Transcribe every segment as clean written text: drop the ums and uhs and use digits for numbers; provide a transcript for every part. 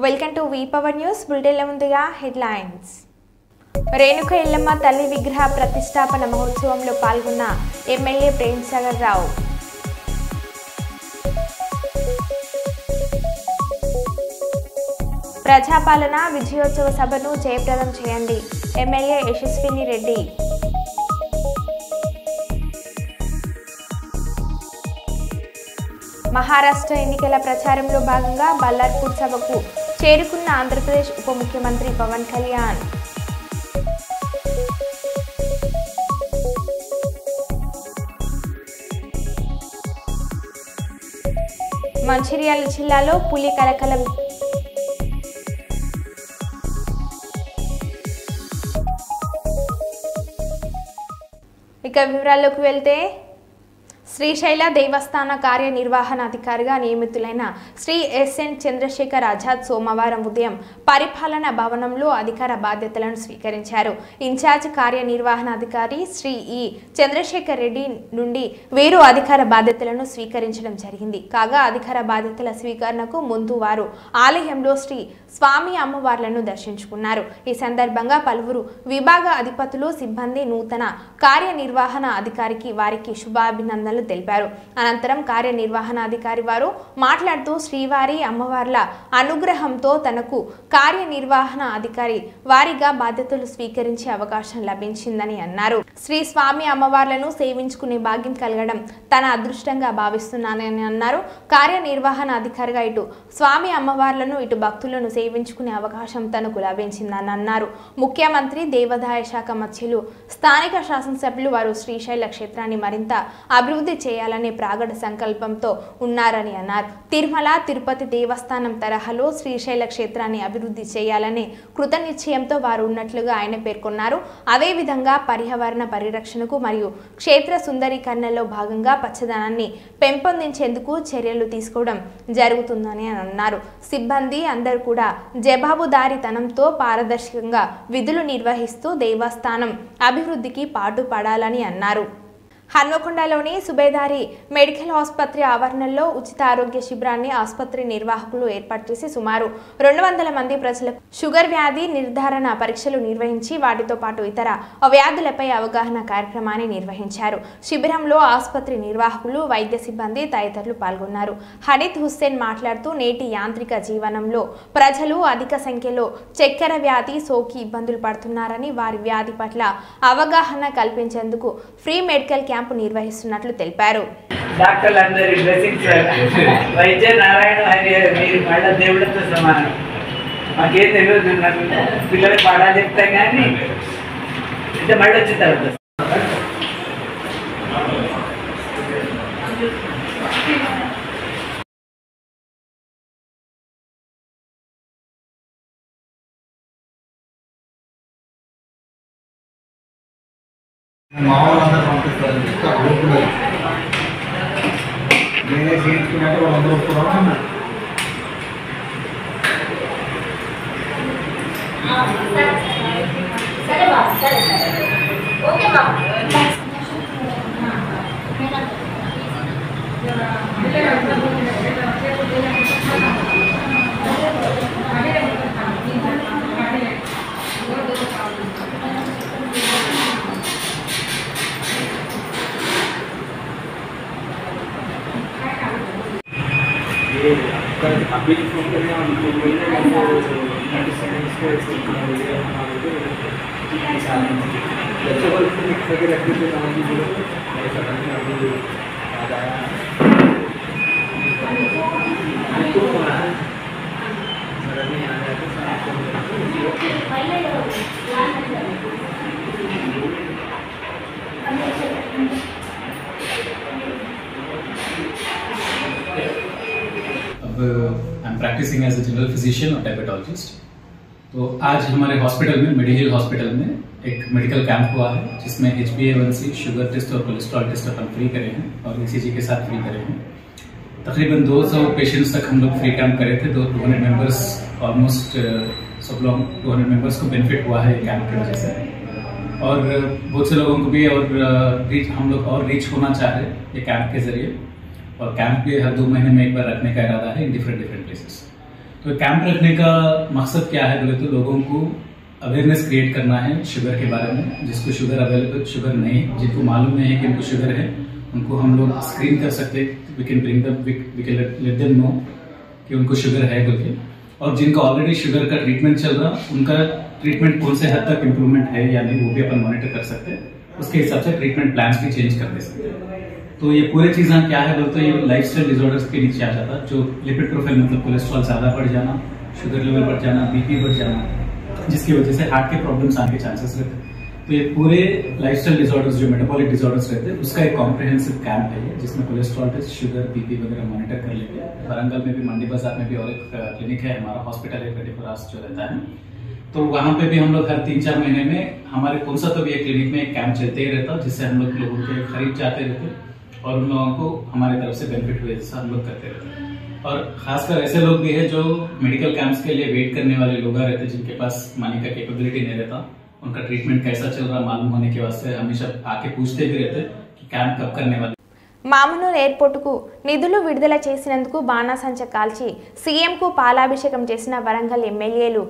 Welcome to V Power News బులెటిన్ల ముందుగా headlines. Renuka Yellamma తల్లి విగ్రహ ప్రతిష్టాపన మహోత్సవంలో పాల్గొన్న ఎమ్మెల్యే ప్రేమ్సాగర్ రావు. ప్రజాపాలన విజయోత్సవ సభను జయప్రదం చేయండి, ఎమ్మెల్యే యశస్విని రెడ్డి. మహారాష్ట్ర ఎన్నికల ప్రచారంలో భాగంగా బల్లార్పూర్ సభకు చేరుకున్న ఆంధ్రప్రదేశ్ ఉప ముఖ్యమంత్రి పవన్ కళ్యాణ్. మంచిర్యాల జిల్లాలో పులి కలకలం. ఇక వివరాల్లోకి వెళ్తే, శ్రీశైల దేవస్థాన కార్యనిర్వహణాధికారిగా నియమితులైన శ్రీ ఎస్ఎన్ చంద్రశేఖర్ ఆజాద్ సోమవారం ఉదయం పరిపాలనా భవనంలో అధికార బాధ్యతలను స్వీకరించారు. ఇన్ఛార్జ్ కార్యనిర్వహణాధికారి శ్రీ ఈ చంద్రశేఖర్ రెడ్డి నుండి వీరు అధికార బాధ్యతలను స్వీకరించడం జరిగింది. కాగా అధికార బాధ్యతల స్వీకరణకు ముందు వారు ఆలయంలో శ్రీ స్వామి అమ్మవార్లను దర్శించుకున్నారు. ఈ సందర్భంగా పలువురు విభాగ అధిపతులు, సిబ్బంది నూతన కార్యనిర్వహణ అధికారికి వారికి శుభాభినందనలు తెలిపారు. అనంతరం కార్యనిర్వహణాధికారి వారు మాట్లాడుతూ శ్రీవారి అమ్మవార్ల అనుగ్రహంతో తనకు కార్యనిర్వహణ అధికారి వారిగా బాధ్యతలు స్వీకరించే అవకాశం లభించిందని అన్నారు. శ్రీ స్వామి అమ్మవార్లను సేవించుకునే భాగ్యం కలగడం తన అదృష్టంగా భావిస్తున్నానని అన్నారు. కార్యనిర్వహణ అధికారిగా ఇటు స్వామి అమ్మవార్లను ఇటు భక్తులను సేవించుకునే అవకాశం తనకు లభించిందని అన్నారు. ముఖ్యమంత్రి, దేవాదాయ శాఖ మధ్యులు, స్థానిక శాసనసభ్యులు వారు శ్రీశైల క్షేత్రాన్ని మరింత అభివృద్ధి చేయాలనే ప్రాగడ సంకల్పంతో ఉన్నారని అన్నారు. తిరుమల, తిరుపతి దేవస్థానం తరహాలో శ్రీశైల క్షేత్రాన్ని అభివృద్ధి చేయాలనే కృతనిశ్చయంతో వారు ఉన్నట్లుగా ఆయన పేర్కొన్నారు. అదేవిధంగా పర్యావరణ పరిరక్షణకు మరియు క్షేత్ర సుందరీకరణలో భాగంగా పచ్చదనాన్ని పెంపొందించేందుకు చర్యలు తీసుకోవడం జరుగుతుందని అన్నారు. సిబ్బంది అందరూ కూడా జవాబుదారీతనంతో పారదర్శకంగా విధులు నిర్వహిస్తూ దేవస్థానం అభివృద్ధికి పాటుపడాలని అన్నారు. హన్మకొండలోని సుబేదారి మెడికల్ ఆసుపత్రి ఆవరణలో ఉచిత ఆరోగ్య శిబిరాన్ని ఆసుపత్రి నిర్వాహకులు ఏర్పాటు చేసి సుమారు 200 మంది ప్రజలకు షుగర్ వ్యాధి నిర్ధారణ పరీక్షలు నిర్వహించి వాటితో పాటు ఇతర వ్యాధులపై అవగాహన కార్యక్రమాన్ని నిర్వహించారు. శిబిరంలో ఆసుపత్రి నిర్వాహకులు, వైద్య సిబ్బంది తదితరులు పాల్గొన్నారు. హనీత్ హుస్సేన్ మాట్లాడుతూ నేటి యాంత్రిక జీవనంలో ప్రజలు అధిక సంఖ్యలో చక్కెర వ్యాధి సోకి ఇబ్బందులు పడుతున్నారని, వారి వ్యాధి పట్ల అవగాహన కల్పించేందుకు ఫ్రీ మెడికల్ క్యాంపు నిర్వహిస్తున్నట్లు తెలిపారు. డాక్టర్లందరి బ్లెస్సింగ్స్. వైద్య నారాయణ హరి మీరు మళ్ళీ దేవుడితో సమానం. మాకేం తెలియదు, పిల్లలకు పాఠాలు చెప్తాం కానీ అంటే మళ్ళీ వచ్చిన తర్వాత మామూలు పంపిస్తారు. గ్రూపులు నేనే చేయించుకున్నట్టు వాళ్ళందరూ వస్తున్నారు. अभी फोन करने उनको बोलने को 30 सेकंड्स को बच्चों को लिख के रखने के काम की जरूरत है। ऐसा करने अभी याद आया तो कौन है मेरा नहीं आ रहा I am practising as a general physician और डायबिटोलॉजिस्ट। तो आज हमारे हॉस्पिटल में, मेडिहिल हॉस्पिटल में एक मेडिकल कैंप हुआ है जिसमें HbA1c, शुगर टेस्ट और कोलेस्ट्रॉल टेस्ट अपन फ्री करे हैं और ECG के साथ फ्री करे हैं। तकरीबन 200 पेशेंट्स तक हम लोग फ्री कैंप करे थे। 200 मेंबर्स, ऑलमोस्ट सब लोग 200 मेंबर्स को बेनिफिट हुआ है कैंप की वजह से। और बहुत से लोगों को भी और हम लोग और रीच होना चाह रहे हैं ये कैंप के जरिए। और कैंप भी हर 2 महीने में एक बार रखने का इरादा है इन डिफरेंट प्लेसेस। तो कैंप रखने का मकसद क्या है बोले तो लोगों को अवेयरनेस क्रिएट करना है शुगर के बारे में। जिसको शुगर अवेलेबल शुगर नहीं, जिनको मालूम नहीं है कि उनको शुगर है, उनको हम लोग स्क्रीन कर सकते, we can bring them, we can let them know कि उनको शुगर है बोल के। और जिनका ऑलरेडी शुगर का ट्रीटमेंट चल रहा, उनका ट्रीटमेंट कौन से हद तक इम्प्रूवमेंट है या नहीं वो भी अपन मॉनिटर कर सकते हैं। उसके हिसाब से ट्रीटमेंट प्लान्स भी चेंज कर दे सकते हैं। तो ये पूरे चीजें क्या है बोलते हैं, ये लाइफस्टाइल डिसऑर्डर्स के नीचे आ जाता है। जो लिपिड प्रोफाइल मतलब कोलेस्ट्रॉल ज्यादा बढ़ जाना, शुगर लेवल बढ़ जाना, बीपी बढ़ जाना, जिसकी वजह से हार्ट के प्रॉब्लम्स आने के चांसेस रहते हैं। तो ये पूरे लाइफस्टाइल डिसऑर्डर्स जो मेटाबॉलिक डिसऑर्डर्स रहते हैं उसका एक कॉम्प्रिहेंसिव कैंप है जिसमें कोलेस्ट्रॉल टेस्ट, शुगर, बीपी वगैरह मॉनिटर कर लेंगे। वारंगल में भी, मंडी बाजार में भी और एक क्लिनिक है हमारा, हॉस्पिटल है 24 आवर्स जो रहता है। तो वहां पे भी हम लोग हर 3-4 महीने में हमारे कौन सा तो भी एक क्लिनिक में एक कैंप चलते ही रहता, जिससे हम लोग लोगों के खरीद जाते रहते और उन लोगों को हमारी तरफ से बेनिफिट हुए जैसा हम लोग करते रहते हैं। और खासकर ऐसे लोग भी है जो मेडिकल कैंप्स के लिए वेट करने वाले लोग रहते हैं, जिनके पास मनी का कैपेबिलिटी नहीं रहता, उनका ट्रीटमेंट कैसा चल रहा मालूम होने के वास्ते हमेशा आके पूछते भी रहते कि कैंप कब करने वाले। మామనూరు ఎయిర్పోర్టుకు నిధులు విడుదల చేసినందుకు బాణాసంచ కాల్చి సీఎంకు పాలాభిషేకం చేసిన వరంగల్ ఎమ్మెల్యేలు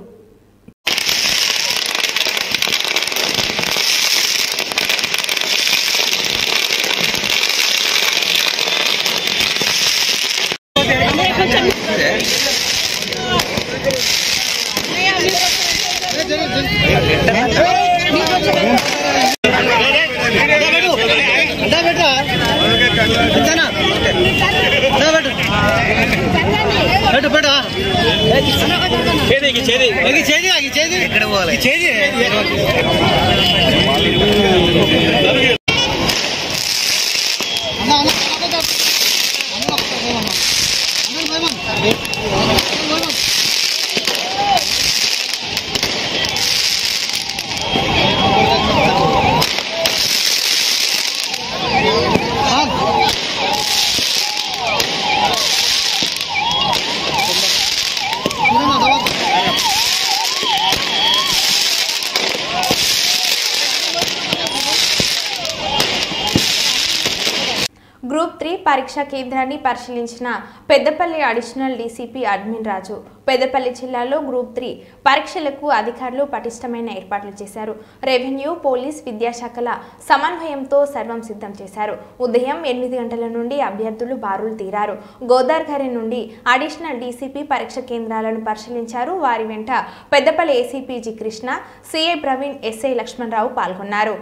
గ్రూప్ 3 పరీక్షా కేంద్రాన్ని పరిశీలించిన పెద్దపల్లి అడిషనల్ డీసీపీ అడ్మిన్ రాజు. పెద్దపల్లి జిల్లాలో గ్రూప్ 3 పరీక్షలకు అధికారులు పటిష్టమైన ఏర్పాట్లు చేశారు. రెవెన్యూ, పోలీస్, విద్యాశాఖల సమన్వయంతో సర్వం సిద్ధం చేశారు. ఉదయం 8 గంటల నుండి అభ్యర్థులు బారులు తీరారు. గోదావరి నుండి అడిషనల్ డీసీపీ పరీక్ష కేంద్రాలను పరిశీలించారు. వారి వెంట Peddapalli ACP G Krishna, CI Praveen, SI Lakshmanarao పాల్గొన్నారు.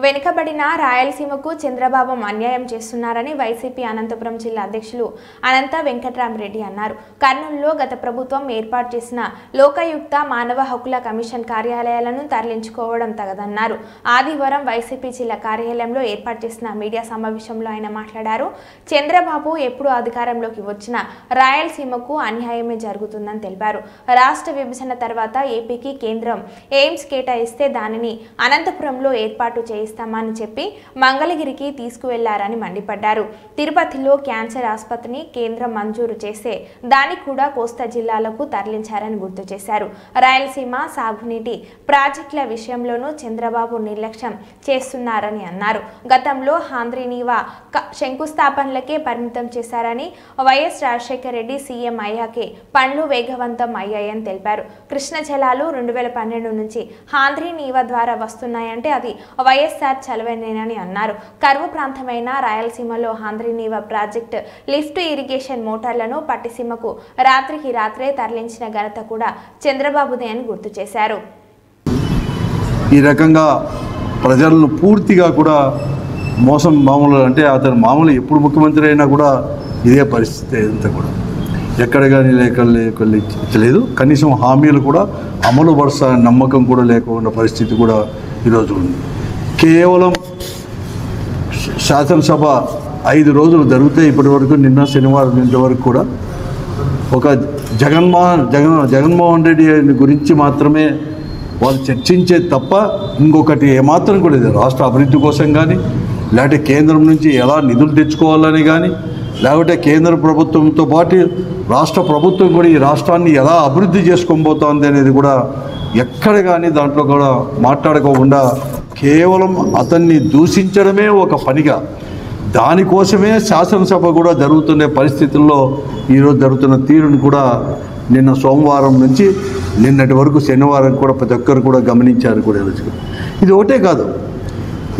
వెనుకబడిన రాయలసీమకు చంద్రబాబు అన్యాయం చేస్తున్నారని వైసీపీ అనంతపురం జిల్లా అధ్యక్షులు అనంత వెంకట్రామరెడ్డి అన్నారు. కర్నూలులో గత ప్రభుత్వం ఏర్పాటు చేసిన లోకాయుక్త, మానవ హక్కుల కమిషన్ కార్యాలయాలను తరలించుకోవడం తగదన్నారు. ఆదివారం వైసీపీ జిల్లా కార్యాలయంలో ఏర్పాటు చేసిన మీడియా సమావేశంలో ఆయన మాట్లాడారు. చంద్రబాబు ఎప్పుడు అధికారంలోకి వచ్చినా రాయలసీమకు అన్యాయమే జరుగుతుందని తెలిపారు. రాష్ట్ర విభజన తర్వాత ఏపీకి కేంద్రం ఎయిమ్స్ కేటాయిస్తే దానిని అనంతపురంలో ఏర్పాటు చేయిస్తామని చెప్పి మంగళగిరికి తీసుకువెళ్లారని మండిపడ్డారు. తిరుపతిలో క్యాన్సర్ ఆసుపత్రిని కేంద్రం మంజూరు చేస్తే దాన్ని కూడా కోస్తా జిల్లాలకు తరలించారని గుర్తు చేశారు. రాయలసీమ సాగునీటి ప్రాజెక్టుల విషయంలోనూ చంద్రబాబు నిర్లక్ష్యం చేస్తున్నారని అన్నారు. గతంలో హాంద్రీనీవా శంకుస్థాపనలకే పరిమితం చేశారని, వైఎస్ రాజశేఖర రెడ్డి సీఎం అయ్యాకే పనులు వేగవంతం అయ్యాయని తెలిపారు. కృష్ణ జలాలు 2012 నుంచి హాంద్రీనీవా ద్వారా వస్తున్నాయంటే అది వైఎస్ వైఎస్ఆర్ చలవనేనని అన్నారు. కరువు ప్రాంతమైన రాయలసీమలో ఆంధ్రనీవా ప్రాజెక్టు లిఫ్ట్ ఇరిగేషన్ మోటార్లను పట్టిసీమకు రాత్రికి రాత్రే తరలించిన ఘనత కూడా చంద్రబాబుదే అని గుర్తు చేశారు. ఈ రకంగా ప్రజలను పూర్తిగా కూడా మోసం మామూలు అంటే అతను మామూలు ఎప్పుడు ముఖ్యమంత్రి అయినా కూడా ఇదే పరిస్థితి అంతా కూడా ఎక్కడ కానీ లేదు. కనీసం హామీలు కూడా అమలు పరుస్తారని నమ్మకం కూడా లేకుండా పరిస్థితి కూడా ఈరోజు ఉంది. కేవలం శాసనసభ 5 రోజులు జరిగితే ఇప్పటి వరకు నిన్న శనివారం ఇంతవరకు కూడా ఒక జగన్మోహన్ రెడ్డి గురించి మాత్రమే వాళ్ళు చర్చించే తప్ప ఇంకొకటి ఏమాత్రం కూడా లేదు. రాష్ట్ర అభివృద్ధి కోసం కానీ లేకపోతే కేంద్రం నుంచి ఎలా నిధులు తెచ్చుకోవాలని కానీ లేకపోతే కేంద్ర ప్రభుత్వంతో పాటు రాష్ట్ర ప్రభుత్వం కూడా ఈ రాష్ట్రాన్ని ఎలా అభివృద్ధి చేసుకోబోతోంది అనేది కూడా ఎక్కడ కానీ దాంట్లో కూడా మాట్లాడుకోకుండా కేవలం అతన్ని దూషించడమే ఒక పనిగా దానికోసమే శాసనసభ కూడా జరుగుతున్న పరిస్థితుల్లో ఈరోజు జరుగుతున్న తీరును కూడా నిన్న సోమవారం నుంచి నిన్నటి వరకు శనివారం కూడా ప్రతి ఒక్కరు కూడా గమనించారు కూడా. ఇది ఒకటే కాదు,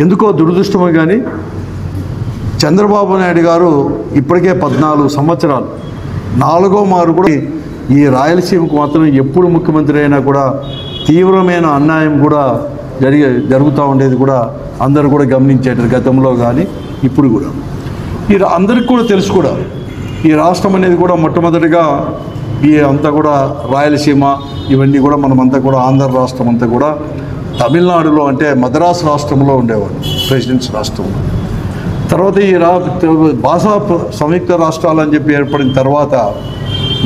ఎందుకో దురదృష్టమే కానీ చంద్రబాబు నాయుడు గారు ఇప్పటికే 14 సంవత్సరాలు 4వ మారు కూడా ఈ రాయలసీమకు మాత్రం ఎప్పుడు ముఖ్యమంత్రి అయినా కూడా తీవ్రమైన అన్యాయం కూడా జరుగుతూ ఉండేది కూడా అందరూ కూడా గమనించారు గతంలో కానీ ఇప్పుడు కూడా. ఈ అందరికీ కూడా తెలుసు కూడా ఈ రాష్ట్రం అనేది కూడా మొట్టమొదటిగా ఈ అంతా కూడా రాయలసీమ ఇవన్నీ కూడా మనమంతా కూడా ఆంధ్ర రాష్ట్రం అంతా కూడా తమిళనాడులో అంటే మద్రాసు రాష్ట్రంలో ఉండేవాడు, ప్రెసిడెంట్స్ రాష్ట్రంలో. తర్వాత ఈ భాషా సంయుక్త రాష్ట్రాలు అని చెప్పి ఏర్పడిన తర్వాత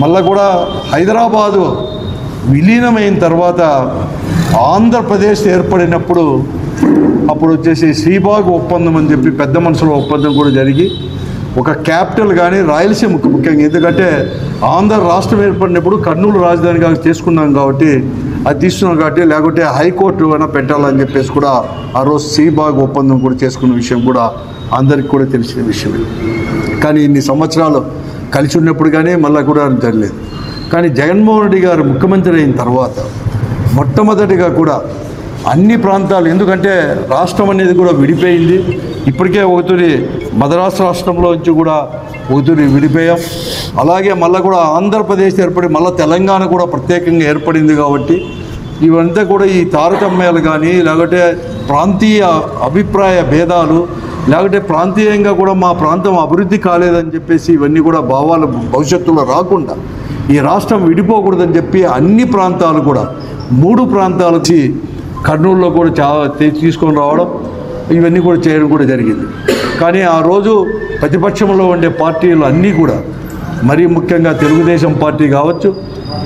మళ్ళీ కూడా హైదరాబాదు విలీనమైన తర్వాత ఆంధ్రప్రదేశ్ ఏర్పడినప్పుడు అప్పుడు వచ్చేసి శ్రీబాగ్ ఒప్పందం అని చెప్పి పెద్ద మనుషుల ఒప్పందం కూడా జరిగి ఒక క్యాపిటల్ కానీ రాయలసీమకు ముఖ్యంగా ఎందుకంటే ఆంధ్ర రాష్ట్రం ఏర్పడినప్పుడు కర్నూలు రాజధానిగా చేసుకున్నాం కాబట్టి అది తీసుకున్నాం కాబట్టి లేకపోతే హైకోర్టు అయినా పెట్టాలని చెప్పేసి కూడా ఆ రోజు శ్రీబాగ్ ఒప్పందం కూడా చేసుకున్న విషయం కూడా అందరికీ కూడా తెలిసిన విషయమే. కానీ ఇన్ని సంవత్సరాలు కలిసి ఉన్నప్పుడు కానీ మళ్ళీ కూడా జరగలేదు. కానీ జగన్మోహన్ రెడ్డి గారు ముఖ్యమంత్రి అయిన తర్వాత మొట్టమొదటిగా కూడా అన్ని ప్రాంతాలు ఎందుకంటే రాష్ట్రం అనేది కూడా విడిపోయింది. ఇప్పటికే ఒకటి మద్రాసు రాష్ట్రంలో నుంచి కూడా ఒకటి విడిపోయాం. అలాగే మళ్ళీ కూడా ఆంధ్రప్రదేశ్ ఏర్పడి మళ్ళీ తెలంగాణ కూడా ప్రత్యేకంగా ఏర్పడింది కాబట్టి ఇవంతా కూడా ఈ తారతమ్యాలు కానీ లేకపోతే ప్రాంతీయ అభిప్రాయ భేదాలు లేకపోతే ప్రాంతీయంగా కూడా మా ప్రాంతం అభివృద్ధి కాలేదని చెప్పేసి ఇవన్నీ కూడా భావాలు భవిష్యత్తులో రాకుండా ఈ రాష్ట్రం విడిపోకూడదని చెప్పి అన్ని ప్రాంతాలు కూడా 3 ప్రాంతాలకి కర్నూలులో కూడా తీసుకొని రావడం ఇవన్నీ కూడా చేయడం కూడా జరిగింది. కానీ ఆ రోజు ప్రతిపక్షంలో ఉండే పార్టీలు అన్నీ కూడా మరీ ముఖ్యంగా తెలుగుదేశం పార్టీ కావచ్చు,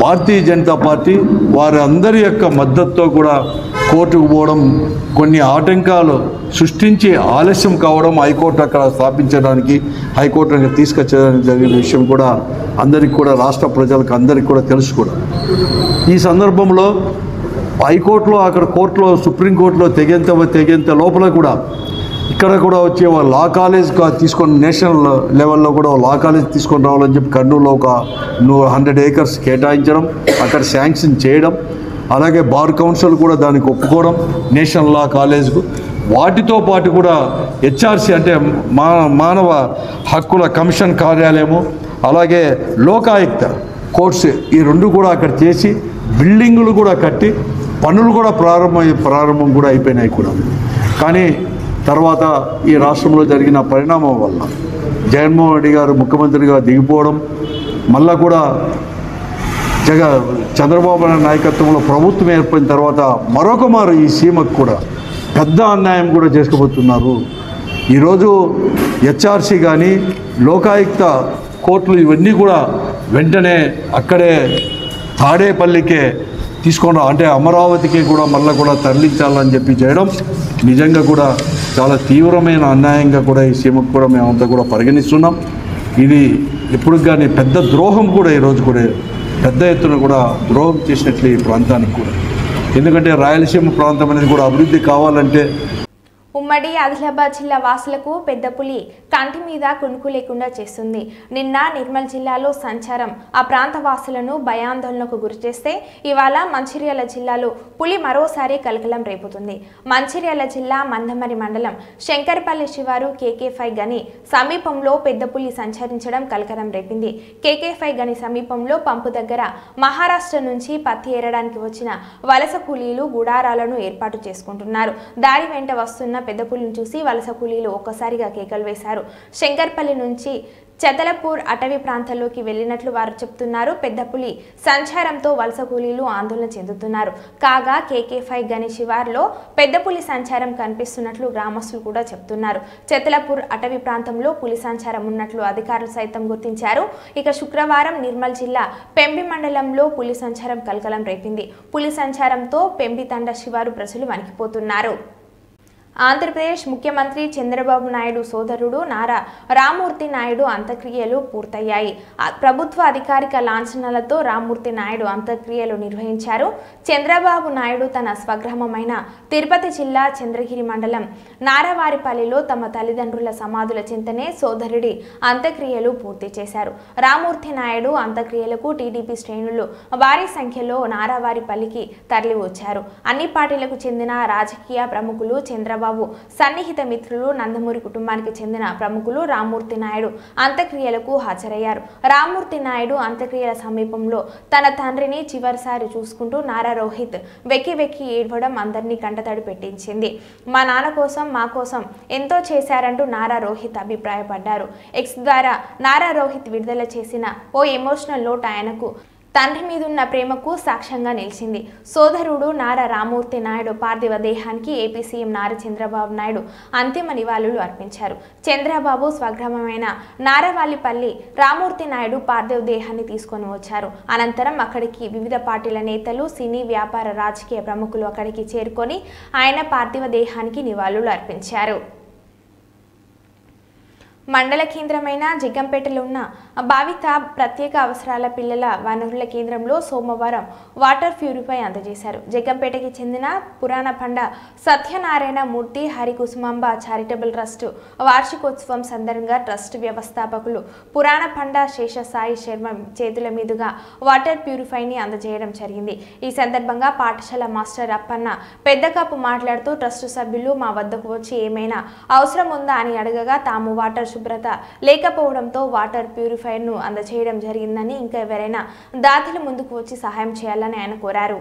భారతీయ జనతా పార్టీ వారి అందరి యొక్క మద్దతుతో కూడా కోర్టుకు పోవడం, కొన్ని ఆటంకాలు సృష్టించి ఆలస్యం కావడం, హైకోర్టు అక్కడ స్థాపించడానికి హైకోర్టు అక్కడ తీసుకొచ్చడానికి జరిగిన విషయం కూడా అందరికీ కూడా రాష్ట్ర ప్రజలకు అందరికీ కూడా తెలుసు కూడా. ఈ సందర్భంలో హైకోర్టులో అక్కడ కోర్టులో సుప్రీంకోర్టులో తెగేంత లోపల కూడా ఇక్కడ కూడా వచ్చే లా కాలేజ్ తీసుకొని నేషనల్ లెవెల్లో కూడా లా కాలేజ్ తీసుకొని రావాలని చెప్పి కర్నూలులో ఒక 100 ఏకర్స్ కేటాయించడం, అక్కడ శాంక్షన్ చేయడం, అలాగే బార్ కౌన్సిల్ కూడా దానికి ఒప్పుకోవడం నేషనల్ లా కాలేజ్కు. వాటితో పాటు కూడా హెచ్ఆర్సి అంటే మానవ హక్కుల కమిషన్ కార్యాలయము అలాగే లోకాయుక్త కోర్ట్స్ ఈ 2 కూడా అక్కడ చేసి బిల్డింగులు కూడా కట్టి పనులు కూడా ప్రారంభం కూడా అయిపోయినాయి కూడా. కానీ తర్వాత ఈ రాష్ట్రంలో జరిగిన పరిణామం వల్ల జగన్మోహన్ రెడ్డి గారు ముఖ్యమంత్రిగా దిగిపోవడం, మళ్ళా కూడా చంద్రబాబు నాయుడు నాయకత్వంలో ప్రభుత్వం ఏర్పడిన తర్వాత మరొక మారు ఈ సీమకు కూడా పెద్ద అన్యాయం కూడా చేసుకోబోతున్నారు. ఈరోజు హెచ్ఆర్సి కానీ లోకాయుక్త కోర్టులు ఇవన్నీ కూడా వెంటనే అక్కడే తాడేపల్లికే తీసుకొని అంటే అమరావతికి కూడా మళ్ళీ కూడా తరలించాలని చెప్పి చేయడం నిజంగా కూడా చాలా తీవ్రమైన అన్యాయంగా కూడా ఈ సీమకు కూడా మేమంతా కూడా పరిగణిస్తున్నాం. ఇది ఎప్పుడు కానీ పెద్ద ద్రోహం కూడా ఈరోజు కూడా పెద్ద ఎత్తున కూడా ద్రోహం చేసినట్లు ఈ ప్రాంతానికి కూడా. ఎందుకంటే రాయలసీమ ప్రాంతం అనేది కూడా అభివృద్ధి కావాలంటే ఉమ్మడి ఆదిలాబాద్ జిల్లా వాసులకు పెద్ద పులి కంటి మీద కునుకు లేకుండా చేస్తుంది. నిన్న నిర్మల్ జిల్లాలో సంచారం ఆ ప్రాంత వాసులను భయాందోళనకు గురిచేస్తే ఇవాళ మంచిర్యాల జిల్లాలో పులి మరోసారి కలకలం రేపుతుంది. మంచిర్యాల జిల్లా మందమరి మండలం శంకర్పల్లి శివారు KK5 గని సమీపంలో పెద్ద పులి సంచరించడం కలకలం రేపింది. KK5 గని సమీపంలో పంపు దగ్గర మహారాష్ట్ర నుంచి పత్తి ఏరడానికి వచ్చిన వలస కూలీలు గుడారాలను ఏర్పాటు చేసుకుంటున్నారు. దారి వెంట వస్తున్న పెద్ద పులిని చూసి వలస కూలీలు ఒక్కసారిగా కేకలు వేశారు. శంకర్పల్లి నుంచి చదలపూర్ అటవీ ప్రాంతంలోకి వెళ్లినట్లు వారు చెప్తున్నారు. పెద్ద పులి సంచారంతో వలస కూలీలు ఆందోళన చెందుతున్నారు. కాగా KK5 గని శివారులో పెద్ద పులి సంచారం కనిపిస్తున్నట్లు గ్రామస్తులు కూడా చెప్తున్నారు. చదలపూర్ అటవీ ప్రాంతంలో పులి సంచారం ఉన్నట్లు అధికారులు సైతం గుర్తించారు. ఇక శుక్రవారం నిర్మల్ జిల్లా పెంబి మండలంలో పులి సంచారం కలకలం రేపింది. పులి సంచారంతో పెంబి తండ శివారు ప్రజలు వణికిపోతున్నారు. ఆంధ్రప్రదేశ్ ముఖ్యమంత్రి చంద్రబాబు నాయుడు సోదరుడు నారా రామ్మూర్తి నాయుడు అంత్యక్రియలు పూర్తయ్యాయి. ప్రభుత్వ అధికారిక లాంఛనాలతో రామ్మూర్తి నాయుడు అంత్యక్రియలు నిర్వహించారు. చంద్రబాబు నాయుడు తన స్వగ్రామమైన తిరుపతి జిల్లా చంద్రగిరి మండలం నారావారిపల్లిలో తమ తల్లిదండ్రుల సమాధుల చింతనే సోదరుడి అంత్యక్రియలు పూర్తి చేశారు. రామ్మూర్తి నాయుడు అంత్యక్రియలకు టీడీపీ శ్రేణులు భారీ సంఖ్యలో నారావారిపల్లికి తరలి వచ్చారు. అన్ని పార్టీలకు చెందిన రాజకీయ ప్రముఖులు, చంద్రబాబు సన్నిహిత మిత్రులు, నందమూరి కుటుంబానికి చెందిన ప్రముఖులు రామ్మూర్తి నాయుడు అంత్యక్రియలకు హాజరయ్యారు. రామ్మూర్తి నాయుడు అంత్యక్రియల సమీపంలో తన తండ్రిని చివరిసారి చూసుకుంటూ నారా రోహిత్ వెక్కి వెక్కి ఏడవడం అందరినీ కంటతడి పెట్టించింది. మా నాన్న కోసం, మా కోసం ఎంతో చేశారంటూ నారా రోహిత్ అభిప్రాయపడ్డారు. ఎక్స్ ద్వారా నారా రోహిత్ విడుదల చేసిన ఓ ఎమోషనల్ నోట్ ఆయనకు తండ్రి మీదున్న ప్రేమకు సాక్ష్యంగా నిలిచింది. సోదరుడు నారా రామ్మూర్తి నాయుడు పార్థివ దేహానికి ఏపీ సీఎం నారా చంద్రబాబు నాయుడు అంతిమ నివాళులు అర్పించారు. చంద్రబాబు స్వగ్రామమైన నారావారిపల్లి రామ్మూర్తి నాయుడు పార్థివ దేహాన్ని తీసుకొని వచ్చారు. అనంతరం అక్కడికి వివిధ పార్టీల నేతలు, సినీ, వ్యాపార, రాజకీయ ప్రముఖులు అక్కడికి చేరుకొని ఆయన పార్థివ దేహానికి నివాళులు అర్పించారు. మండల కేంద్రమైన జగ్గంపేటలో ఉన్న భావిత ప్రత్యేక అవసరాల పిల్లల వనరుల కేంద్రంలో సోమవారం వాటర్ ప్యూరిఫై అందజేశారు. జగ్గంపేటకి చెందిన పురాణ పండ సత్యనారాయణ మూర్తి హరికుసుమాంబ చారిటబుల్ ట్రస్ట్ వార్షికోత్సవం సందర్భంగా ట్రస్ట్ వ్యవస్థాపకులు పురాణ పండ శేషసాయి శర్మ చేతుల మీదుగా వాటర్ ప్యూరిఫైని అందజేయడం జరిగింది. ఈ సందర్భంగా పాఠశాల మాస్టర్ అప్పన్న పెద్దకాపు మాట్లాడుతూ ట్రస్ట్ సభ్యులు మా వద్దకు వచ్చి ఏమైనా అవసరం ఉందా అని అడగగా తాము వాటర్ శుభ్రత లేకపోవడంతో వాటర్ ప్యూరిఫైర్ను అందజేయడం జరిగిందని, ఇంకా ఎవరైనా దాతలు ముందుకు వచ్చి సహాయం చేయాలని ఆయన కోరారు.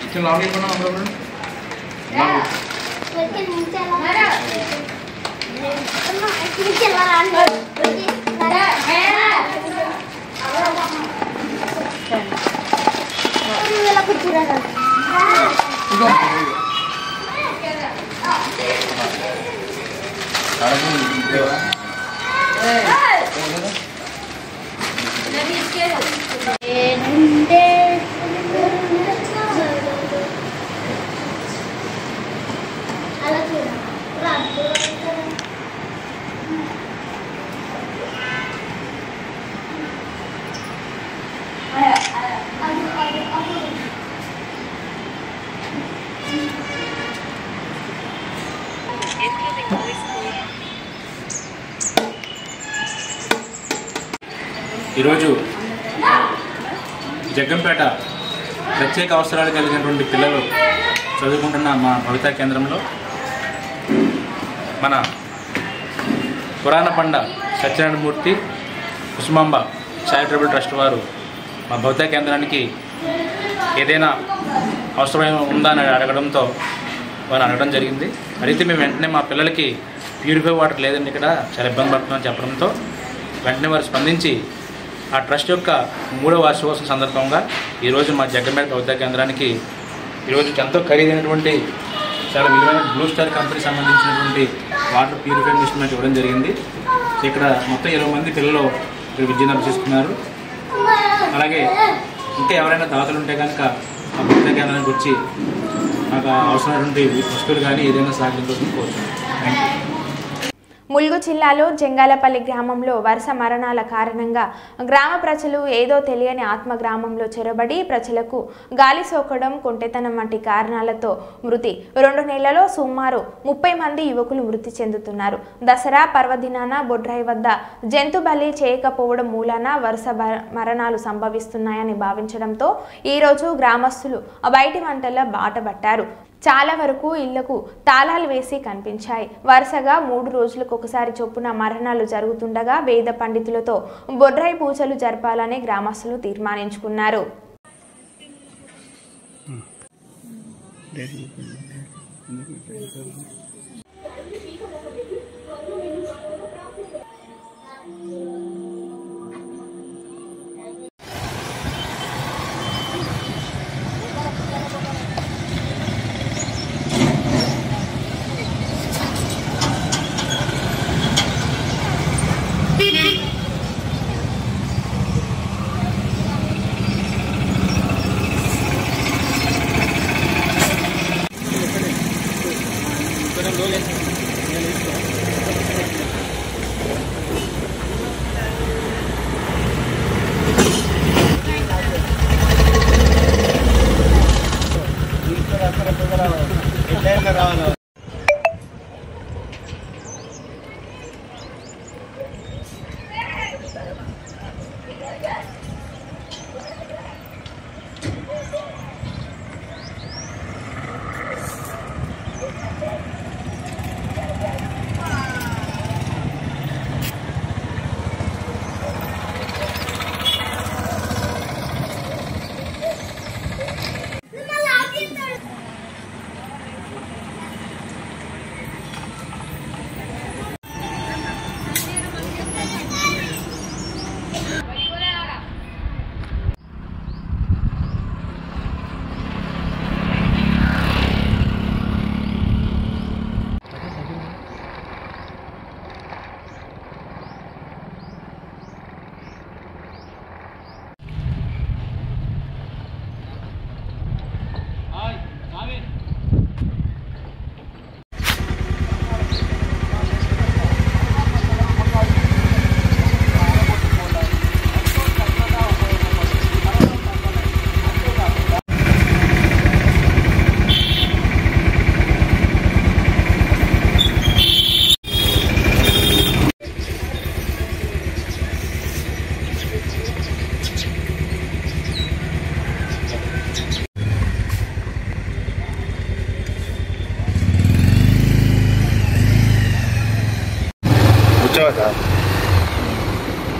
చికెన్ లాంగ్ అయిపోయినా ఈరోజు జగ్గంపేట ప్రత్యేక అవసరాలు కలిగినటువంటి పిల్లలు చదువుకుంటున్న మా భవితా కేంద్రంలో మన పురాణ పండ సత్యనారాయణ మూర్తి కుసుమాంబ చారిటబుల్ ట్రస్ట్ వారు మా భవితా కేంద్రానికి ఏదైనా అవసరం ఉందా అని అడగడంతో వారు అడగడం జరిగింది. అడిగితే మేము వెంటనే మా పిల్లలకి ప్యూరిఫై వాటర్ లేదండి, ఇక్కడ చాలా ఇబ్బంది పడుతున్నామని చెప్పడంతో వెంటనే వారు స్పందించి ఆ ట్రస్ట్ యొక్క 3వ వార్షికోత్సవం సందర్భంగా ఈరోజు మా జగ్గంపేట భవితా కేంద్రానికి ఈరోజు ఎంతో ఖరీదైనటువంటి చాలా విలువైన బ్లూ స్టార్ కంపెనీ సంబంధించినటువంటి వాటర్ ప్యూరిఫై మిషన్ ఇవ్వడం జరిగింది. ఇక్కడ మొత్తం 20 మంది పిల్లలు ఇక్కడ విద్యను అభ్యసిస్తున్నారు. అలాగే ఇంకా ఎవరైనా దాతలు ఉంటే కనుక ఆ భక్త కేంద్రానికి వచ్చి నాకు అవసరమైనటువంటి వస్తువులు కానీ ఏదైనా సహాయం కోసం కోరుతున్నాను. Thank you. ములుగు జిల్లాలో జంగాలపల్లి గ్రామంలో వరుస మరణాల కారణంగా గ్రామ ప్రజలు ఏదో తెలియని ఆత్మ గ్రామంలో చొరబడి ప్రజలకు గాలి సోకడం, కొంటెతనం వంటి కారణాలతో మృతి. 2 నెలల్లో సుమారు 30 మంది యువకులు మృతి చెందుతున్నారు. దసరా పర్వదినాన బొడ్రాయి వద్ద జంతు బలి చేయకపోవడం మూలాన వరుస మరణాలు సంభవిస్తున్నాయని భావించడంతో ఈరోజు గ్రామస్తులు బయటి వంటల బాటపట్టారు. చాలా వరకు ఇళ్లకు తాళాలు వేసి కనిపించాయి. వరుసగా 3 రోజులకు ఒకసారి చొప్పున మరణాలు జరుగుతుండగా వేద పండితులతో బొడ్రాయి పూజలు జరపాలని గ్రామస్తులు తీర్మానించుకున్నారు.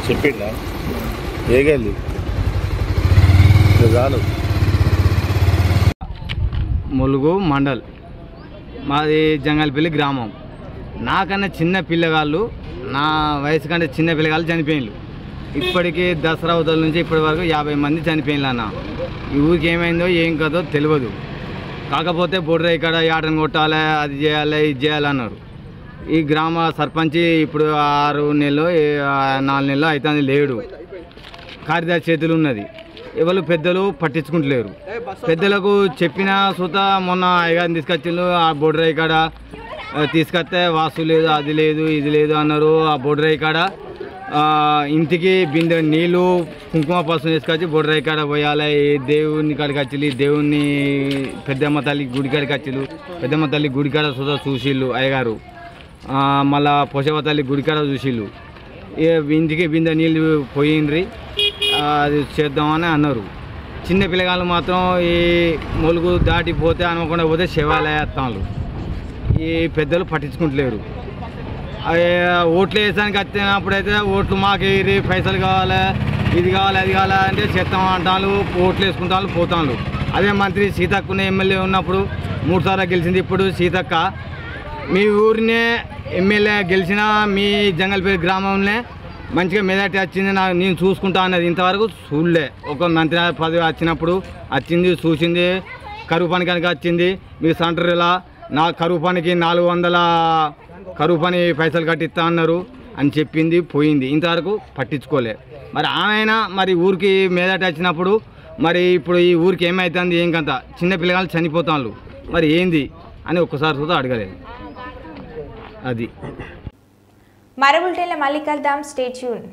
చెప్పిండా ఏగలి చాలు. ములుగు మండల్, మాది జంగాలపల్లి గ్రామం. నాకన్నా చిన్న పిల్లగాళ్ళు, నా వయసు కంటే చిన్న పిల్లగాళ్ళు చనిపోయినారు. ఇప్పటికీ దసరా అవతల నుంచి ఇప్పటి వరకు 50 మంది చనిపోయినారు అన్న. ఈ ఊరికి ఏమైందో ఏం కదో తెలియదు. కాకపోతే బొడ్రాయి కాడ యాటను కొట్టాలి, అది చేయాలి, ఇది చేయాలన్నారు. ఈ గ్రామ సర్పంచ్ ఇప్పుడు 6 నెలలు 4 నెలలు అవుతుంది లేడు. కార్యదర్శి చేతులు ఉన్నది. ఎవరు పెద్దలు పట్టించుకుంటలేరు. పెద్దలకు చెప్పిన సుత మొన్న అయ్యగారిని తీసుకొచ్చిండ్రు. ఆ బొడ్రాయి కాడ తీసుకొస్తే వాస్తు లేదు, అది లేదు, ఇది లేదు అన్నారు. ఆ బొడ్రాయి కాడ ఇంటికి బిందె నీళ్ళు కుంకుమ పసుపు తీసుకొచ్చి బొడ్రాయి కాడ పోయాలి. దేవుని కాడికి వచ్చి దేవుని పెద్దమ్మ తల్లి గుడి కాడికి వచ్చిళ్ళు. పెద్దమ్మ తల్లి గుడి కాడ సుత చూసిళ్ళు అయ్యగారు. మళ్ళా పొసవ తల్లి గుడికాడ చూసిళ్ళు. ఇంటికి బిందె నీళ్ళు పోయిండ్రి, అది చేద్దామని అన్నారు. చిన్న పిల్లగాళ్ళు మాత్రం ఈ ములుగు దాటిపోతే అనుకుండా పోతే శివాలయాలు ఈ పెద్దలు పట్టించుకుంటలేరు. ఓట్లు వేసానికి వచ్చినప్పుడైతే ఓట్లు మాకు ఇది పైసలు కావాలి, ఇది కావాలి, అది కావాలి అంటే చేస్తాం అంటాను. ఓట్లు వేసుకుంటాను, పోతాను. అదే మంత్రి సీతక్కన ఎమ్మెల్యే ఉన్నప్పుడు 3 సార్లు గెలిచింది. ఇప్పుడు సీతక్క మీ ఊరినే ఎమ్మెల్యే గెలిచిన మీ జంగల్పల్లి గ్రామంలో మంచిగా మెజార్టీ వచ్చింది, నేను చూసుకుంటా అన్నది ఇంతవరకు చూడలే. ఒక మంత్రి పదవి వచ్చినప్పుడు వచ్చింది, చూసింది. కరువు పని కనుక వచ్చింది. మీ సెంటర్లా నా కరువు పనికి 400 కరువు పని పైసలు కట్టిస్తా అన్నారు అని చెప్పింది, పోయింది. ఇంతవరకు పట్టించుకోలే. మరి ఆమె మరి ఊరికి మెజార్టీ వచ్చినప్పుడు మరి ఇప్పుడు ఈ ఊరికి ఏమవుతుంది ఏం కంత చిన్న పిల్లగాళ్ళు చనిపోతాను మరి ఏంది అని ఒక్కసారి చూద్దాం అడగలేదు అది మరో బులెటిన్లో మళ్ళీ కలుద్దాం. Stay tune.